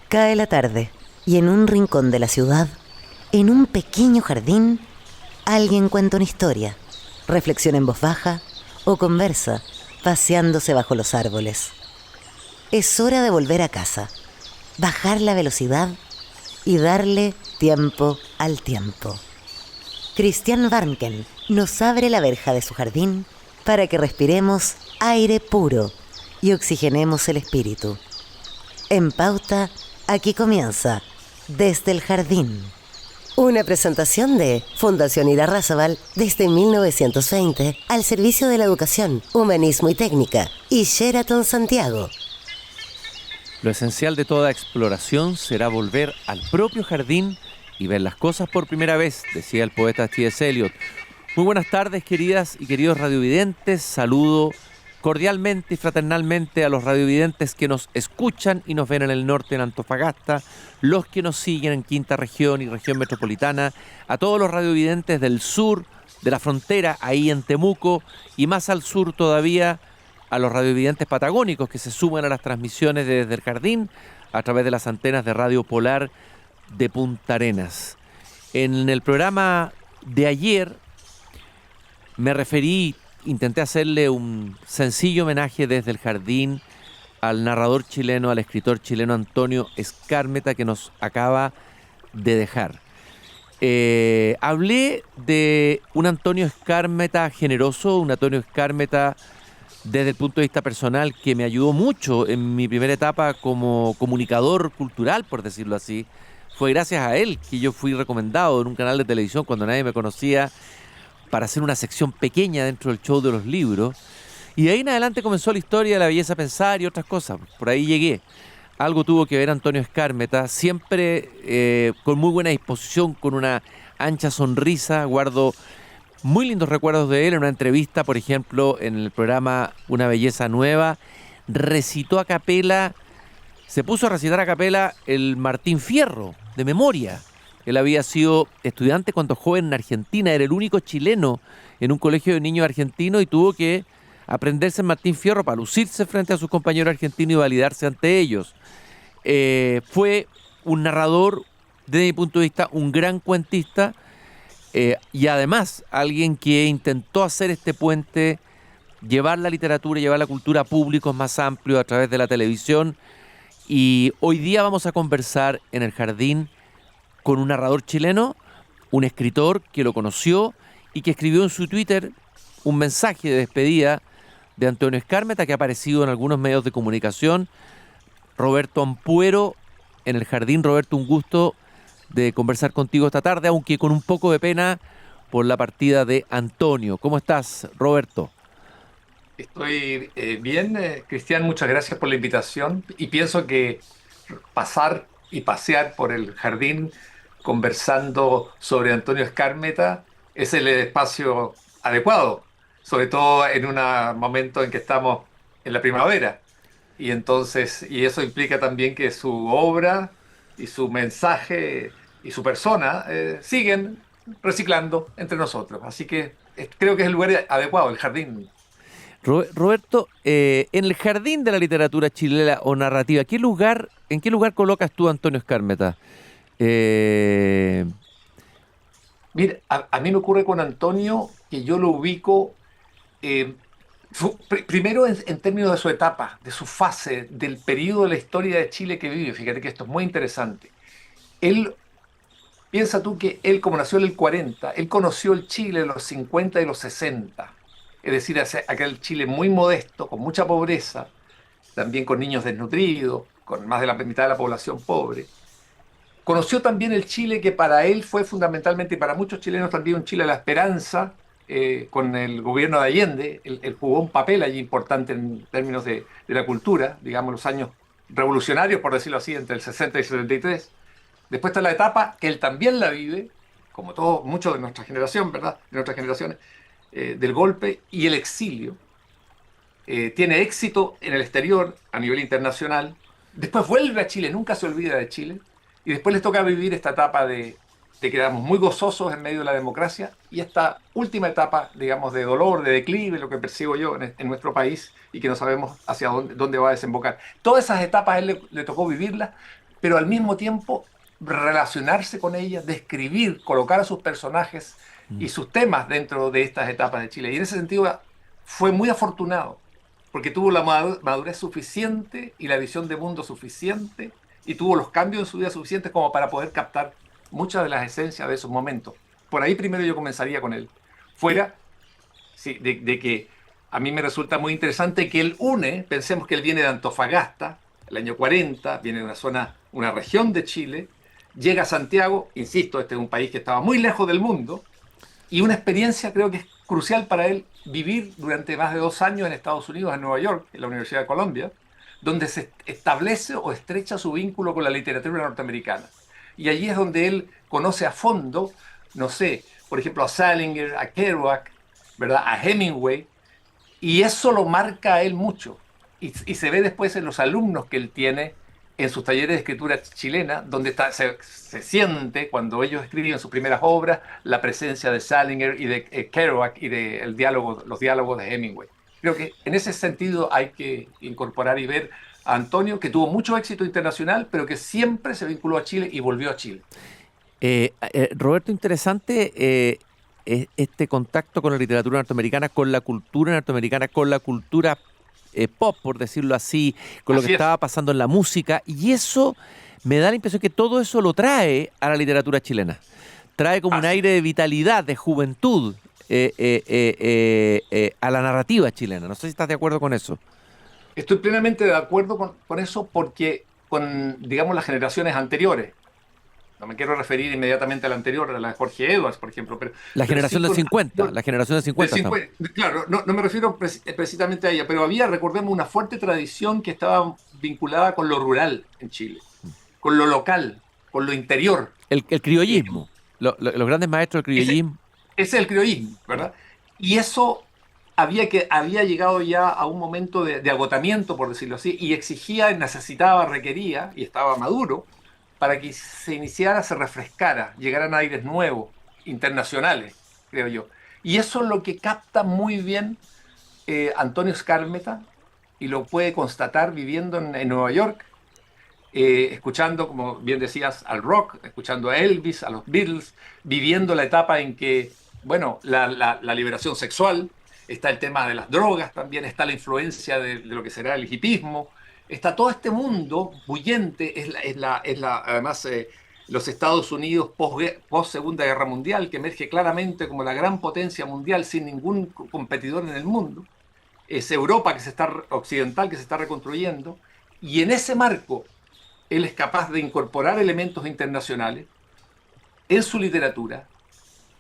Cae la tarde y en un rincón de la ciudad, en un pequeño jardín, alguien cuenta una historia, reflexiona en voz baja o conversa, paseándose bajo los árboles. Es hora de volver a casa, bajar la velocidad y darle tiempo al tiempo. Christian Warnken nos abre la verja de su jardín para que respiremos aire puro y oxigenemos el espíritu. En Pauta, aquí comienza Desde el Jardín. Una presentación de Fundación Irarrázaval desde 1920 al servicio de la educación, humanismo y técnica, y Sheraton Santiago. Lo esencial de toda exploración será volver al propio jardín y ver las cosas por primera vez, decía el poeta T.S. Eliot. Muy buenas tardes, queridas y queridos radiovidentes. Saludo cordialmente y fraternalmente a los radiovidentes que nos escuchan y nos ven en el norte, en Antofagasta, los que nos siguen en Quinta Región y Región Metropolitana, a todos los radiovidentes del sur, de la frontera, ahí en Temuco, y más al sur todavía, a los radiovidentes patagónicos que se suman a las transmisiones desde el jardín a través de las antenas de Radio Polar de Punta Arenas. En el programa de ayer me referí, intenté hacerle un sencillo homenaje desde el jardín al narrador chileno, al escritor chileno Antonio Skármeta, que nos acaba de dejar. Hablé de un Antonio Skármeta generoso, un Antonio Skármeta desde el punto de vista personal que me ayudó mucho en mi primera etapa como comunicador cultural, por decirlo así. Fue gracias a él que yo fui recomendado en un canal de televisión cuando nadie me conocía para hacer una sección pequeña dentro del show de los libros. Y de ahí en adelante comenzó la historia de la belleza pensar y otras cosas. Por ahí llegué. Algo tuvo que ver Antonio Skármeta, siempre con muy buena disposición, con una ancha sonrisa. Guardo muy lindos recuerdos de él. En una entrevista, por ejemplo, en el programa Una Belleza Nueva, recitó a capela, se puso a recitar a capela el Martín Fierro, de memoria. Él había sido estudiante cuando joven en Argentina, era el único chileno en un colegio de niños argentinos y tuvo que aprenderse el Martín Fierro para lucirse frente a sus compañeros argentinos y validarse ante ellos. Fue un narrador, desde mi punto de vista, un gran cuentista, y además alguien que intentó hacer este puente, llevar la literatura, llevar la cultura a públicos más amplios a través de la televisión. Y hoy día vamos a conversar en el jardín con un narrador chileno, un escritor que lo conoció y que escribió en su Twitter un mensaje de despedida de Antonio Skármeta que ha aparecido en algunos medios de comunicación. Roberto Ampuero, en el jardín. Roberto, un gusto de conversar contigo esta tarde, aunque con un poco de pena por la partida de Antonio. ¿Cómo estás, Roberto? Estoy bien, Cristian, muchas gracias por la invitación y pienso que pasar y pasear por el jardín conversando sobre Antonio Skármeta es el espacio adecuado, sobre todo en un momento en que estamos en la primavera. Y entonces, y eso implica también que su obra y su mensaje y su persona siguen reciclando entre nosotros. Así que creo que es el lugar adecuado, el jardín. Roberto, en el jardín de la literatura chilena o narrativa, ¿en qué lugar colocas tú a Antonio Skármeta? Mira, a mí me ocurre con Antonio que yo lo ubico primero en términos de su etapa, de su fase, del periodo de la historia de Chile que vive. Fíjate que esto es muy interesante. Él, piensa tú que él, como nació en el 40, él conoció el Chile de los 50 y los 60. Es decir, aquel Chile muy modesto, con mucha pobreza, también con niños desnutridos, con más de la mitad de la población pobre. Conoció también el Chile que para él fue fundamentalmente, y para muchos chilenos también, un Chile de la esperanza, con el gobierno de Allende. Él jugó un papel allí importante en términos de la cultura, digamos, los años revolucionarios, por decirlo así, entre el 60 y el 73. Después está la etapa que él también la vive, como todos, muchos de nuestra generación, ¿verdad? De nuestras generaciones, del golpe y el exilio. Tiene éxito en el exterior, a nivel internacional. Después vuelve a Chile, nunca se olvida de Chile. Y después les toca vivir esta etapa de que éramos muy gozosos en medio de la democracia y esta última etapa, digamos, de dolor, de declive, lo que percibo yo en nuestro país y que no sabemos hacia dónde va a desembocar. Todas esas etapas a él le tocó vivirlas, pero al mismo tiempo relacionarse con ella, describir, colocar a sus personajes Mm. y sus temas dentro de estas etapas de Chile. Y en ese sentido fue muy afortunado, porque tuvo la madurez suficiente y la visión de mundo suficiente y tuvo los cambios en su vida suficientes como para poder captar muchas de las esencias de esos momentos. Por ahí primero yo comenzaría con él. Y- Fuera, sí, de que a mí me resulta muy interesante que él une, pensemos que él viene de Antofagasta, el año 40, viene de una zona, una región de Chile, llega a Santiago, insisto, este es un país que estaba muy lejos del mundo, y una experiencia creo que es crucial para él vivir durante más de 2 años en Estados Unidos, en Nueva York, en la Universidad de Columbia, donde se establece o estrecha su vínculo con la literatura norteamericana. Y allí es donde él conoce a fondo, no sé, por ejemplo, a Salinger, a Kerouac, ¿verdad? A Hemingway, y eso lo marca a él mucho. Y se ve después en los alumnos que él tiene en sus talleres de escritura chilena, donde se siente, cuando ellos escriben sus primeras obras, la presencia de Salinger y de Kerouac y de los diálogos de Hemingway. Creo que en ese sentido hay que incorporar y ver a Antonio, que tuvo mucho éxito internacional, pero que siempre se vinculó a Chile y volvió a Chile. Roberto, interesante este contacto con la literatura norteamericana, con la cultura norteamericana, con la cultura pop, por decirlo así, con lo que Así es. estaba pasando en la música, y eso me da la impresión que todo eso lo trae a la literatura chilena. Trae como un Así aire es. de vitalidad, de juventud a la narrativa chilena. No sé si estás de acuerdo con eso. Estoy plenamente de acuerdo con eso porque con, digamos, las generaciones anteriores, no me quiero referir inmediatamente a la anterior, a la de Jorge Edwards, por ejemplo, La pero generación sí del con 50, la generación del del 50 estamos. 50. Claro, no me refiero precisamente a ella, pero había, recordemos, una fuerte tradición que estaba vinculada con lo rural en Chile, con lo local, con lo interior. El Eh, criollismo, los grandes maestros del ese, criollismo. ese es el criollismo, ¿verdad? Y eso había llegado ya a un momento de agotamiento, por decirlo así, y exigía, necesitaba, requería, y estaba maduro, para que se iniciara, se refrescara, llegaran aires nuevos, internacionales, creo yo. Y eso es lo que capta muy bien Antonio Skármeta, y lo puede constatar viviendo en Nueva York, escuchando, como bien decías, al rock, escuchando a Elvis, a los Beatles, viviendo la etapa en que, bueno, la liberación sexual, está el tema de las drogas también, está la influencia de lo que será el hipismo, está todo este mundo bullente, además los Estados Unidos post Segunda Guerra Mundial, que emerge claramente como la gran potencia mundial sin ningún competidor en el mundo, es Europa occidental que se está reconstruyendo, y en ese marco él es capaz de incorporar elementos internacionales en su literatura,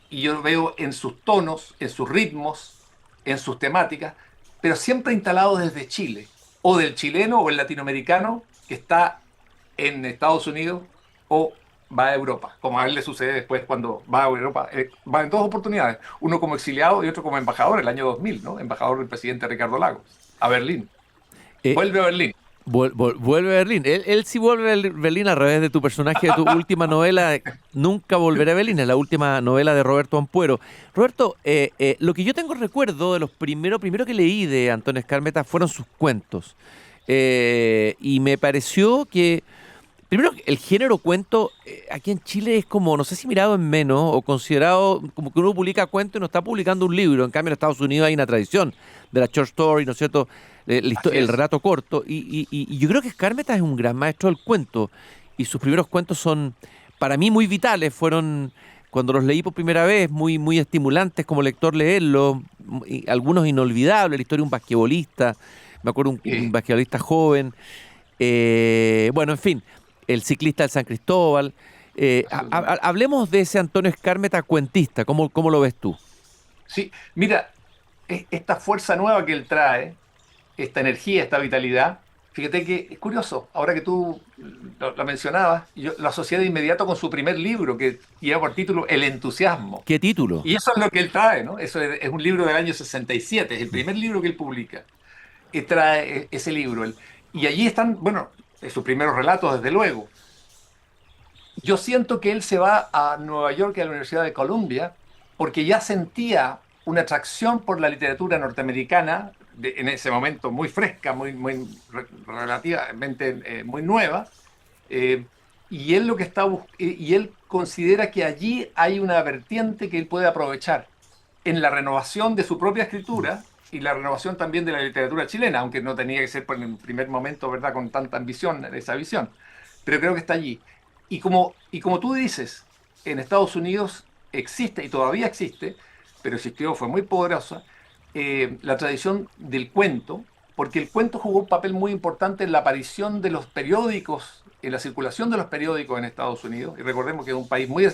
y yo veo en sus tonos, en sus ritmos, en sus temáticas, pero siempre instalados desde Chile, o del chileno o el latinoamericano que está en Estados Unidos o va a Europa, como a él le sucede después cuando va a Europa. Va en dos oportunidades, uno como exiliado y otro como embajador, el año 2000, ¿no? Embajador del presidente Ricardo Lagos, a Berlín. Eh, Vuelve a Berlín. Vuelve a Berlín. Él sí vuelve a Berlín a través de tu personaje de tu última novela, Nunca volveré a Berlín, es la última novela de Roberto Ampuero. Roberto, lo que yo tengo recuerdo de los primero que leí de Antonio Skármeta fueron sus cuentos. Y me pareció que, primero, el género cuento aquí en Chile es como, no sé si mirado en menos o considerado como que uno publica cuento y no está publicando un libro. En cambio, en Estados Unidos hay una tradición de la short story, ¿no es cierto? Así El es. relato corto. Y yo creo que Skármeta es un gran maestro del cuento. Y sus primeros cuentos son, para mí, muy vitales. Fueron, cuando los leí por primera vez, muy estimulantes como lector leerlos. Algunos inolvidables. La historia de un basquetbolista. Me acuerdo un basquetbolista joven. Bueno, en fin, el ciclista del San Cristóbal. Absolutamente. Hablemos de ese Antonio Skármeta cuentista. ¿Cómo lo ves tú? Sí, mira, esta fuerza nueva que él trae, esta energía, esta vitalidad, fíjate que es curioso, ahora que tú lo mencionabas, yo lo asocié de inmediato con su primer libro que lleva por título El entusiasmo. ¿Qué título? Y eso es lo que él trae, ¿no? Eso es un libro del año 67, es el primer libro que él publica. Y trae ese libro. Y allí están, bueno, sus primeros relatos, desde luego. Yo siento que él se va a Nueva York y a la Universidad de Columbia porque ya sentía una atracción por la literatura norteamericana, en ese momento muy fresca, relativamente muy nueva, Eh, y él lo que y él considera que allí hay una vertiente que él puede aprovechar en la renovación de su propia escritura y la renovación también de la literatura chilena, aunque no tenía que ser por el primer momento, ¿verdad?, con tanta ambición, esa visión. Pero creo que está allí. Y como tú dices, en Estados Unidos existe, y todavía existe, pero existió, fue muy poderosa, la tradición del cuento, porque el cuento jugó un papel muy importante en la aparición de los periódicos, en la circulación de los periódicos en Estados Unidos. Y recordemos que es un país muy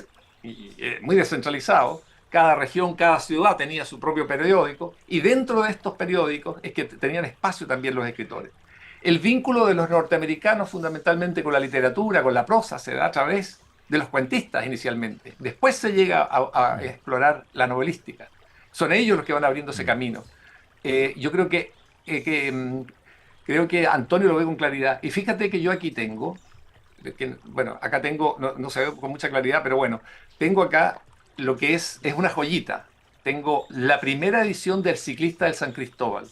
descentralizado. Cada región, cada ciudad tenía su propio periódico, y dentro de estos periódicos es que tenían espacio también los escritores. El vínculo de los norteamericanos fundamentalmente con la literatura, con la prosa, se da a través de los cuentistas inicialmente. Después se llega a explorar la novelística. Son ellos los que van abriendo ese camino. Yo creo creo que Antonio lo ve con claridad. Y fíjate que yo aquí tengo, bueno, acá tengo, no se ve con mucha claridad, pero bueno, tengo acá lo que es una joyita. Tengo la primera edición del Ciclista del San Cristóbal,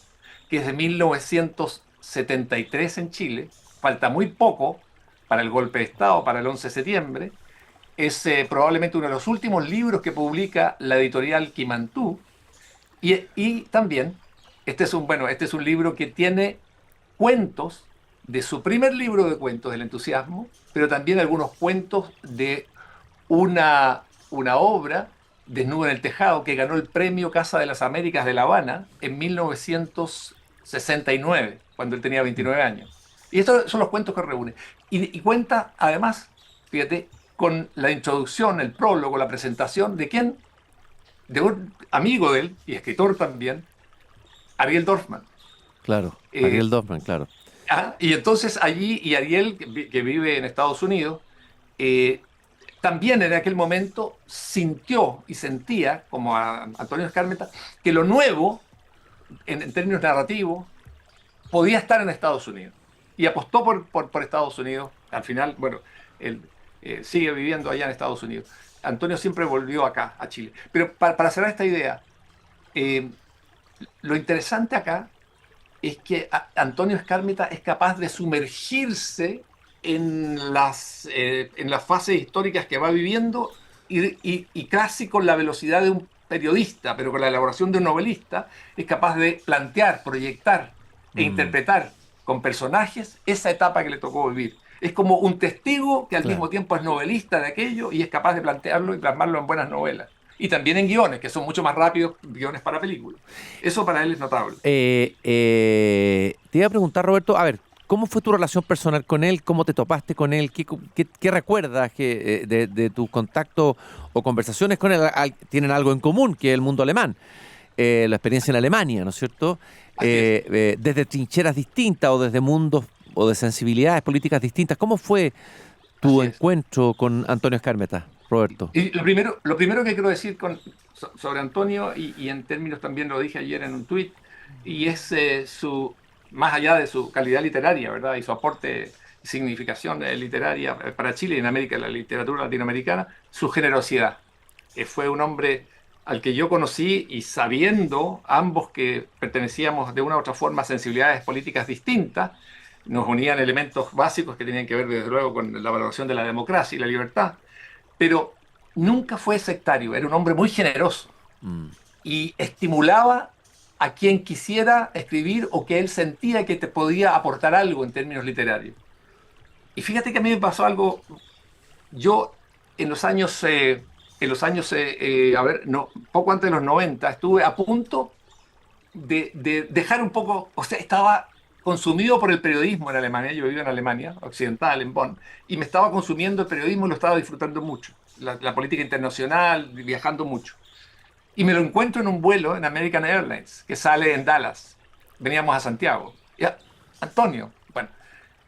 que es de 1973 en Chile. Falta muy poco para el golpe de Estado, para el 11 de septiembre. Es probablemente uno de los últimos libros que publica la editorial Quimantú. Y también, este es un libro que tiene cuentos de su primer libro de cuentos, del entusiasmo, pero también algunos cuentos de una obra, Desnudo en el Tejado, que ganó el premio Casa de las Américas de La Habana en 1969, cuando él tenía 29 años. Y estos son los cuentos que reúne. Y cuenta, además, fíjate, con la introducción, el prólogo, la presentación de quién, de un amigo de él y escritor también, Ariel Dorfman. Claro, Eh, Ariel Dorfman, claro. y entonces allí, y Ariel, que vive en Estados Unidos, eh, también en aquel momento sintió y sentía, como a Antonio Escármeta, que lo nuevo, en términos narrativos, podía estar en Estados Unidos. Y apostó por Estados Unidos. Al final, bueno, él sigue viviendo allá en Estados Unidos. Antonio siempre volvió acá, a Chile. Pero para cerrar esta idea, eh, lo interesante acá es que Antonio Escármeta es capaz de sumergirse en las fases históricas que va viviendo y casi con la velocidad de un periodista, pero con la elaboración de un novelista, es capaz de plantear, proyectar e Mm, interpretar con personajes esa etapa que le tocó vivir. Es como un testigo que al claro. mismo tiempo es novelista de aquello y es capaz de plantearlo y plasmarlo en buenas novelas. Y también en guiones, que son mucho más rápidos, guiones para películas. Eso para él es notable. Te iba a preguntar, Roberto, a ver, ¿cómo fue tu relación personal con él? ¿Cómo te topaste con él? ¿Qué recuerdas de tus contactos o conversaciones con él? Tienen algo en común, que es el mundo alemán, la experiencia en Alemania, ¿no es cierto? Así es. Desde trincheras distintas o desde mundos o de sensibilidades políticas distintas. ¿Cómo fue tu Así es. encuentro con Antonio Escármeta, Roberto? Y lo primero que quiero decir sobre Antonio, y en términos también lo dije ayer en un tuit, y es más allá de su calidad literaria, ¿verdad? Y su aporte y significación literaria para Chile y en América, la literatura latinoamericana, su generosidad. Fue un hombre al que yo conocí y sabiendo ambos que pertenecíamos de una u otra forma a sensibilidades políticas distintas, nos unían elementos básicos que tenían que ver desde luego con la valoración de la democracia y la libertad, pero nunca fue sectario, era un hombre muy generoso Mm, y estimulaba a quien quisiera escribir o que él sentía que te podía aportar algo en términos literarios. Y fíjate que a mí me pasó algo, yo en los años a ver, no, poco antes de los 90 estuve a punto de dejar un poco, o sea, estaba consumido por el periodismo en Alemania, yo vivo en Alemania, occidental, en Bonn, y me estaba consumiendo el periodismo y lo estaba disfrutando mucho, la política internacional, viajando mucho. Y me lo encuentro en un vuelo en American Airlines, que sale en Dallas. Veníamos a Santiago. Antonio, bueno,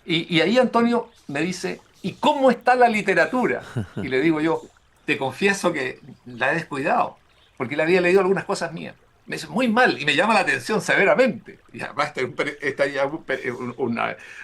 y ahí Antonio me dice, ¿y cómo está la literatura? Y le digo yo, te confieso que la he descuidado, porque le había leído algunas cosas mías. Me dice, muy mal, y me llama la atención severamente. Y además está ya un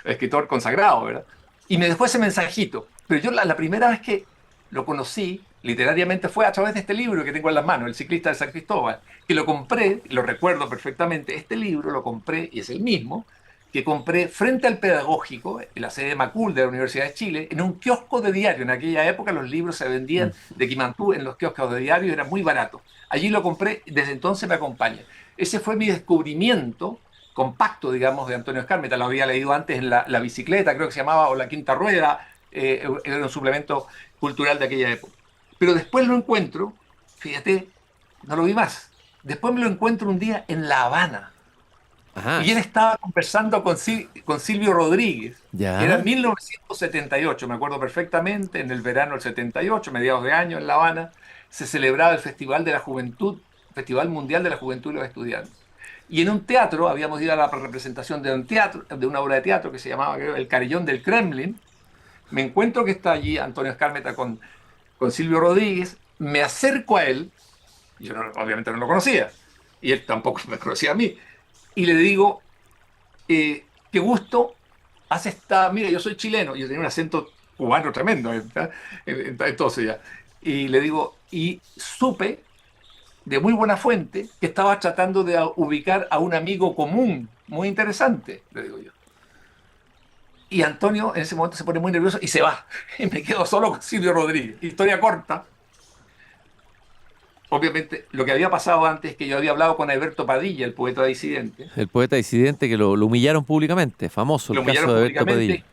escritor consagrado, ¿verdad? Y me dejó ese mensajito. Pero yo la primera vez que lo conocí literariamente fue a través de este libro que tengo en las manos, El ciclista de San Cristóbal, que lo compré, lo recuerdo perfectamente, este libro lo compré, y es el mismo, que compré frente al Pedagógico, en la sede de Macul de la Universidad de Chile, en un kiosco de diario. En aquella época los libros se vendían de Quimantú en los kioscos de diario, era muy barato. Allí lo compré, desde entonces me acompaña. Ese fue mi descubrimiento compacto, digamos, de Antonio Escármeta. Lo había leído antes en la bicicleta, creo que se llamaba, o La Quinta Rueda, era un suplemento cultural de aquella época. Pero después lo encuentro, fíjate, no lo vi más. Después me lo encuentro un día en La Habana. Ajá, Y él estaba conversando con Silvio Rodríguez. Era en ya. 1978, me acuerdo perfectamente, en el verano del 78, mediados de año, en La Habana, se celebraba el Festival de la Juventud, Festival Mundial de la Juventud y los Estudiantes. Y en un teatro, habíamos ido a la representación de un teatro, de una obra de teatro que se llamaba, creo, El Carillón del Kremlin. Me encuentro que está allí Antonio Escármeta con Silvio Rodríguez, me acerco a él, yo obviamente no lo conocía, y él tampoco me conocía a mí, y le digo, qué gusto, mira, yo soy chileno, yo tenía un acento cubano tremendo, entonces ya, y le digo, y supe de muy buena fuente que estaba tratando de ubicar a un amigo común, muy interesante, le digo yo. Y Antonio en ese momento se pone muy nervioso y se va. Y me quedo solo con Silvio Rodríguez. Historia corta. Obviamente, lo que había pasado antes es que yo había hablado con Alberto Padilla, el poeta disidente. El poeta disidente que lo humillaron públicamente. Famoso el Lo humillaron caso de Alberto Padilla. públicamente,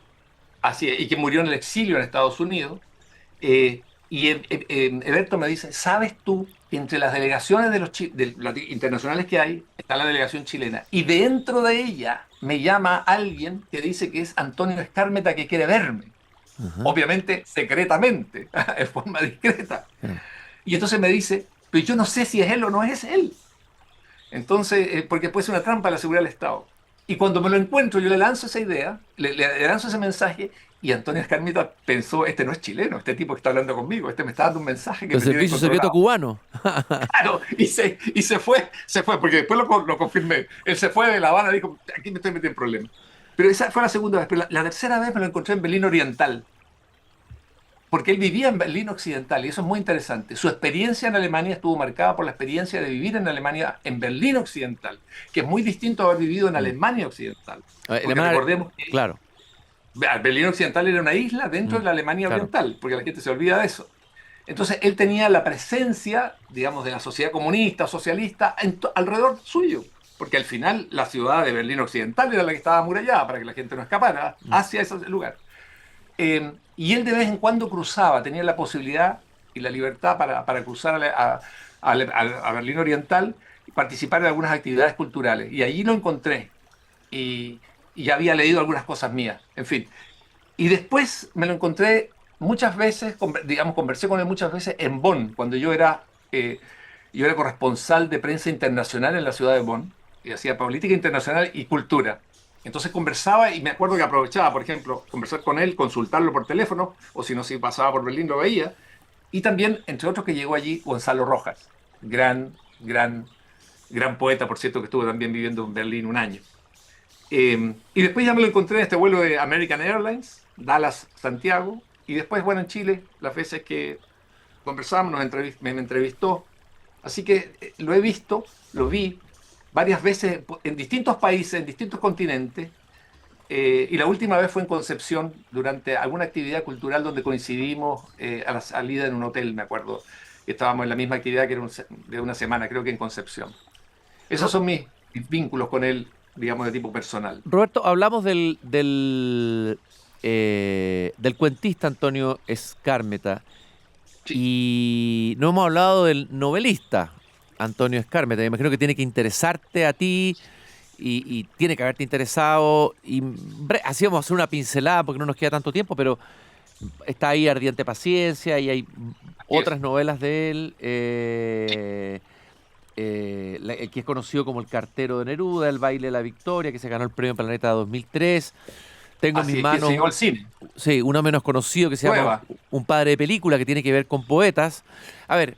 así es, y que murió en el exilio en Estados Unidos. Alberto me dice, ¿sabes tú que entre las delegaciones internacionales que hay está la delegación chilena? Y dentro de ella me llama alguien que dice que es Antonio Escármeta que quiere verme. Ajá. Obviamente, secretamente, en forma discreta. Claro. Y entonces me dice, pero yo no sé si es él o no es él. Entonces, porque puede ser una trampa a la seguridad del Estado. Y cuando me lo encuentro, yo le lanzo esa idea, le lanzo ese mensaje, y Antonio Escarmita pensó, este no es chileno, este tipo que está hablando conmigo, este me está dando un mensaje que El me tiene servicio secreto controlado. cubano. Claro, y se fue, porque después lo confirmé. Él se fue de La Habana y dijo, aquí me estoy metiendo en problemas. Pero esa fue la segunda vez, pero la tercera vez me lo encontré en Berlín Oriental, porque él vivía en Berlín Occidental y eso es muy interesante. Su experiencia en Alemania estuvo marcada por la experiencia de vivir en Alemania en Berlín Occidental, que es muy distinto a haber vivido en Mm. Alemania Occidental. Porque Alemania, recordemos que claro. Berlín Occidental era una isla dentro Mm, de la Alemania claro. Oriental, porque la gente se olvida de eso. Entonces él tenía la presencia, digamos, de la sociedad comunista o socialista alrededor suyo, porque al final la ciudad de Berlín Occidental era la que estaba amurallada para que la gente no escapara Mm. hacia ese lugar. Y él de vez en cuando cruzaba, tenía la posibilidad y la libertad para cruzar a Berlín Oriental y participar en algunas actividades culturales. Y allí lo encontré y ya había leído algunas cosas mías, en fin. Y después me lo encontré muchas veces, digamos, conversé con él muchas veces en Bonn, cuando yo era corresponsal de prensa internacional en la ciudad de Bonn, y hacía política internacional y cultura. Entonces conversaba y me acuerdo que aprovechaba, por ejemplo, conversar con él, consultarlo por teléfono, o si no, si pasaba por Berlín lo veía. Y también, entre otros, que llegó allí Gonzalo Rojas, gran poeta, por cierto, que estuvo también viviendo en Berlín un año. Y después ya me lo encontré en este vuelo de American Airlines, Dallas-Santiago, y después, bueno, en Chile, las veces que conversamos, me entrevistó. Así que lo he visto, lo vi varias veces en distintos países, en distintos continentes, y la última vez fue en Concepción, durante alguna actividad cultural donde coincidimos a la salida en un hotel, me acuerdo, que estábamos en la misma actividad que era de una semana, creo que en Concepción. Esos Ro- son mis vínculos con él, digamos, de tipo personal. Roberto, hablamos del cuentista Antonio Escármeta Sí, y no hemos hablado del novelista Antonio Escármeta. Me imagino que tiene que interesarte a ti y tiene que haberte interesado. Y así vamos a hacer una pincelada porque no nos queda tanto tiempo, pero está ahí Ardiente Paciencia y hay así es. otras novelas de él. El que es conocido como El Cartero de Neruda, El Baile de la Victoria, que se ganó el premio Planeta 2003. Tengo en mis Así es, que se manos, llegó al cine. sí, uno menos conocido que se llama Prueba. Un padre de película, que tiene que ver con poetas. A ver,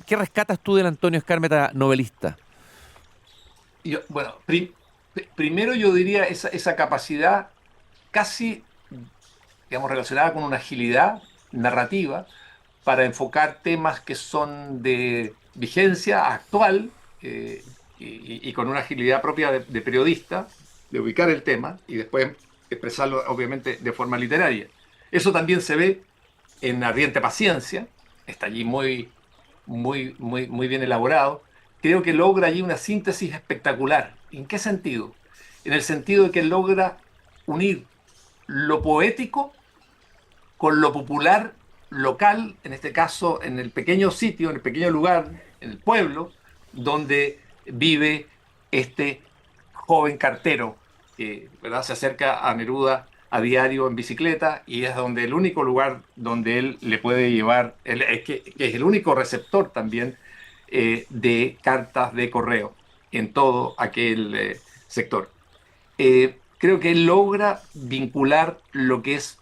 qué rescatas tú del Antonio Escármeta novelista? Bueno, primero yo diría esa capacidad casi, digamos, relacionada con una agilidad narrativa para enfocar temas que son de vigencia actual y con una agilidad propia de periodista. de ubicar el tema y después expresarlo, obviamente, de forma literaria. Eso también se ve en Ardiente Paciencia, está allí muy bien elaborado. Creo que logra allí una síntesis espectacular. ¿En qué sentido? En el sentido de que logra unir lo poético con lo popular local, en este caso en el pequeño sitio, en el pequeño lugar, en el pueblo, donde vive este joven cartero que, ¿verdad?, se acerca a Neruda a diario en bicicleta y es donde el único lugar donde él le puede llevar, que es el único receptor también de cartas de correo en todo aquel sector. Creo que él logra vincular lo que es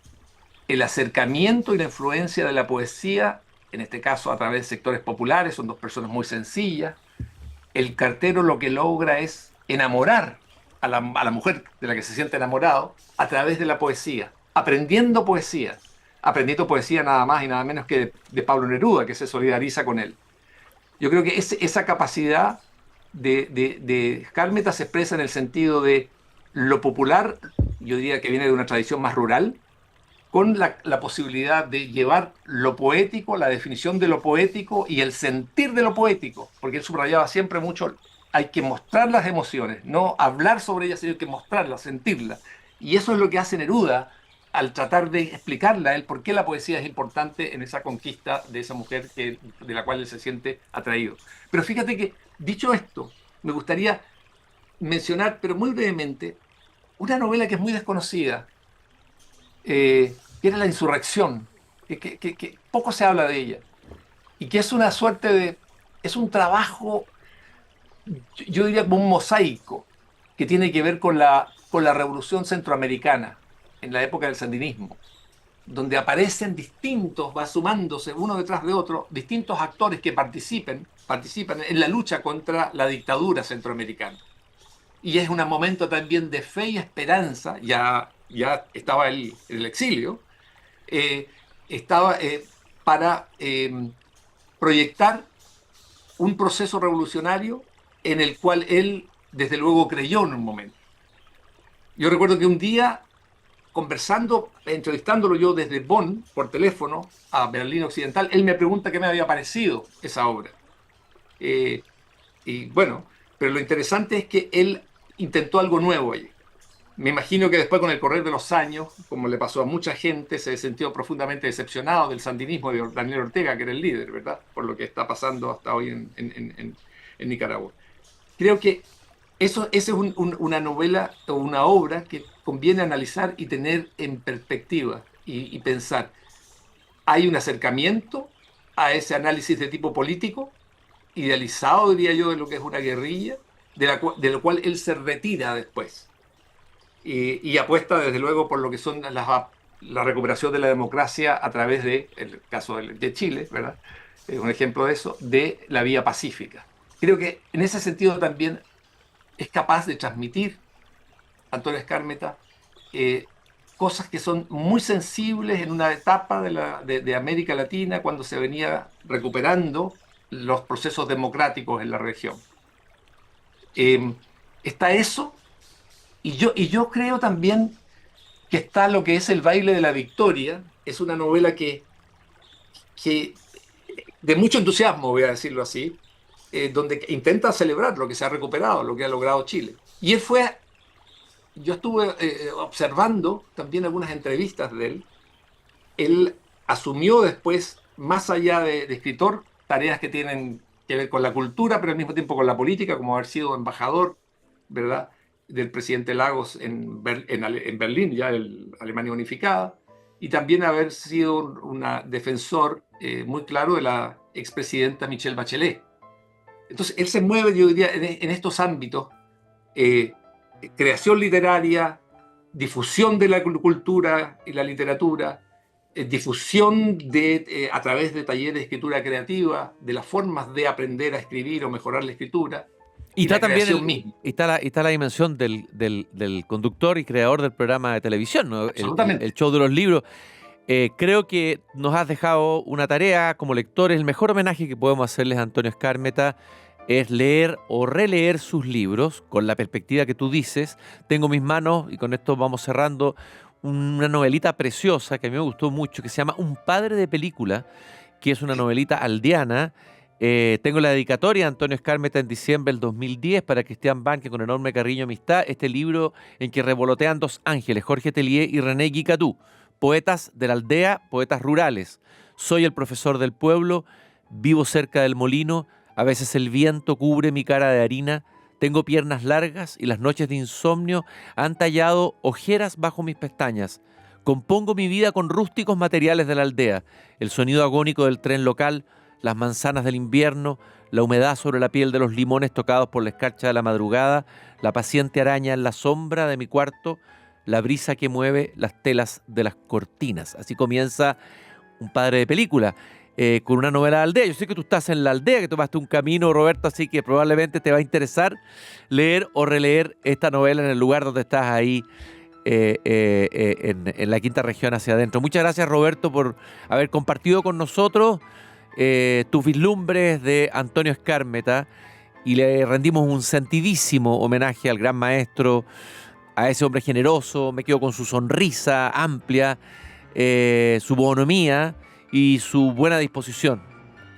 el acercamiento y la influencia de la poesía, en este caso a través de sectores populares, son dos personas muy sencillas. El cartero lo que logra es enamorar a la mujer de la que se siente enamorado a través de la poesía, aprendiendo poesía nada más y nada menos que de Pablo Neruda, que se solidariza con él. Yo creo que esa capacidad de Skármeta se expresa en el sentido de lo popular, yo diría que viene de una tradición más rural, con la posibilidad de llevar lo poético, la definición de lo poético y el sentir de lo poético, porque él subrayaba siempre mucho, hay que mostrar las emociones, no hablar sobre ellas, sino que mostrarlas, sentirlas. Y eso es lo que hace Neruda al tratar de explicarle a él por qué la poesía es importante en esa conquista de esa mujer de la cual él se siente atraído. Pero fíjate que, dicho esto, me gustaría mencionar, pero muy brevemente, una novela que es muy desconocida, que era La Insurrección, que poco se habla de ella, y que es una suerte de, es un trabajo, yo diría como un mosaico, que tiene que ver con la Revolución Centroamericana, en la época del sandinismo, donde aparecen distintos, va sumándose uno detrás de otro, distintos actores que participan en la lucha contra la dictadura centroamericana. Y es un momento también de fe y esperanza, ya estaba él en el exilio, eh, estaba para proyectar un proceso revolucionario en el cual él, desde luego, creyó en un momento. Yo recuerdo que un día, conversando, entrevistándolo yo desde Bonn por teléfono a Berlín Occidental, él me pregunta qué me había parecido esa obra. Eh, y bueno, pero lo interesante es que él intentó algo nuevo allí. Me imagino que después, con el correr de los años, como le pasó a mucha gente, se sintió profundamente decepcionado del sandinismo de Daniel Ortega, que era el líder, ¿verdad? Por lo que está pasando hasta hoy en Nicaragua. Creo que esa es una novela o una obra que conviene analizar y tener en perspectiva y pensar. Hay un acercamiento a ese análisis de tipo político, idealizado, diría yo, de lo que es una guerrilla, de lo cual él se retira después y apuesta desde luego por lo que son la recuperación de la democracia a través de, el caso de Chile, ¿verdad? Un ejemplo de eso, de la vía pacífica. Creo que en ese sentido también es capaz de transmitir Antonio Skármeta cosas que son muy sensibles en una etapa de América Latina cuando se venía recuperando los procesos democráticos en la región. Eh, Está eso. Y yo creo también que está lo que es El baile de la victoria. Es una novela que de mucho entusiasmo, voy a decirlo así, donde intenta celebrar lo que se ha recuperado, lo que ha logrado Chile. Y yo estuve observando también algunas entrevistas de él. Él asumió después, más allá de escritor, tareas que tienen que ver con la cultura, pero al mismo tiempo con la política, como haber sido embajador, ¿verdad?, del presidente Lagos en Berlín, ya en Alemania unificada, y también haber sido un defensor muy claro de la expresidenta Michelle Bachelet. Entonces, él se mueve, yo diría, en estos ámbitos, eh, creación literaria, difusión de la cultura y la literatura, difusión a través de talleres de escritura creativa, de las formas de aprender a escribir o mejorar la escritura, Y y está la también creación misma. y está la dimensión del conductor y creador del programa de televisión, ¿no? El Absolutamente. show de los libros. Creo que nos has dejado una tarea como lectores, el mejor homenaje que podemos hacerles a Antonio Skármeta es leer o releer sus libros con la perspectiva que tú dices. Tengo en mis manos, y con esto vamos cerrando, una novelita preciosa que a mí me gustó mucho, que se llama Un padre de película, que es una novelita aldeana. Tengo la dedicatoria de Antonio Skármeta en diciembre del 2010 para Cristian Banque, con enorme cariño y amistad. Este libro en que revolotean dos ángeles, Jorge Tellier y René Guicatú, poetas de la aldea, poetas rurales. Soy el profesor del pueblo, vivo cerca del molino, a veces el viento cubre mi cara de harina, tengo piernas largas y las noches de insomnio han tallado ojeras bajo mis pestañas. Compongo mi vida con rústicos materiales de la aldea, el sonido agónico del tren local, las manzanas del invierno, la humedad sobre la piel de los limones tocados por la escarcha de la madrugada, la paciente araña en la sombra de mi cuarto, la brisa que mueve las telas de las cortinas. Así comienza Un padre de película, con una novela de aldea. Yo sé que tú estás en la aldea, que tomaste un camino, Roberto, así que probablemente te va a interesar leer o releer esta novela en el lugar donde estás ahí, en la quinta región hacia adentro. Muchas gracias, Roberto, por haber compartido con nosotros tus vislumbres de Antonio Skármeta, y le rendimos un sentidísimo homenaje al gran maestro, a ese hombre generoso. Me quedo con su sonrisa amplia, su bonomía y su buena disposición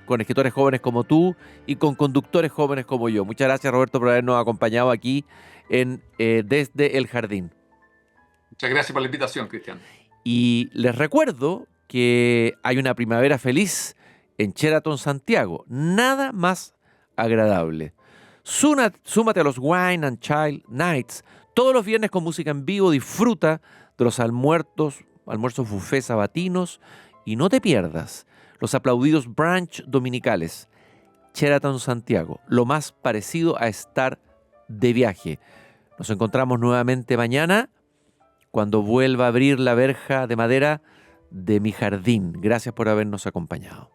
con escritores jóvenes como tú y con conductores jóvenes como yo. Muchas gracias, Roberto, por habernos acompañado aquí en Desde el Jardín. Muchas gracias por la invitación, Cristian. Y les recuerdo que hay una primavera feliz en Sheraton, Santiago. Nada más agradable. Súmate a los Wine and Child Nights todos los viernes con música en vivo. Disfruta de los almuerzos buffet sabatinos y no te pierdas los aplaudidos brunch dominicales. Sheraton, Santiago, lo más parecido a estar de viaje. Nos encontramos nuevamente mañana cuando vuelva a abrir la verja de madera de mi jardín. Gracias por habernos acompañado.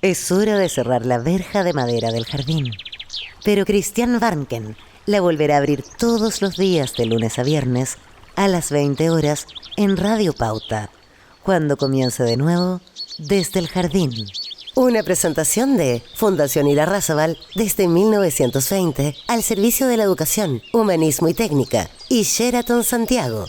Es hora de cerrar la verja de madera del jardín. Pero Cristian Barnken la volverá a abrir todos los días de lunes a viernes a las 20 horas en Radio Pauta, cuando comience de nuevo Desde el Jardín. Una presentación de Fundación Irarrázaval desde 1920 al servicio de la educación, humanismo y técnica, y Sheraton Santiago,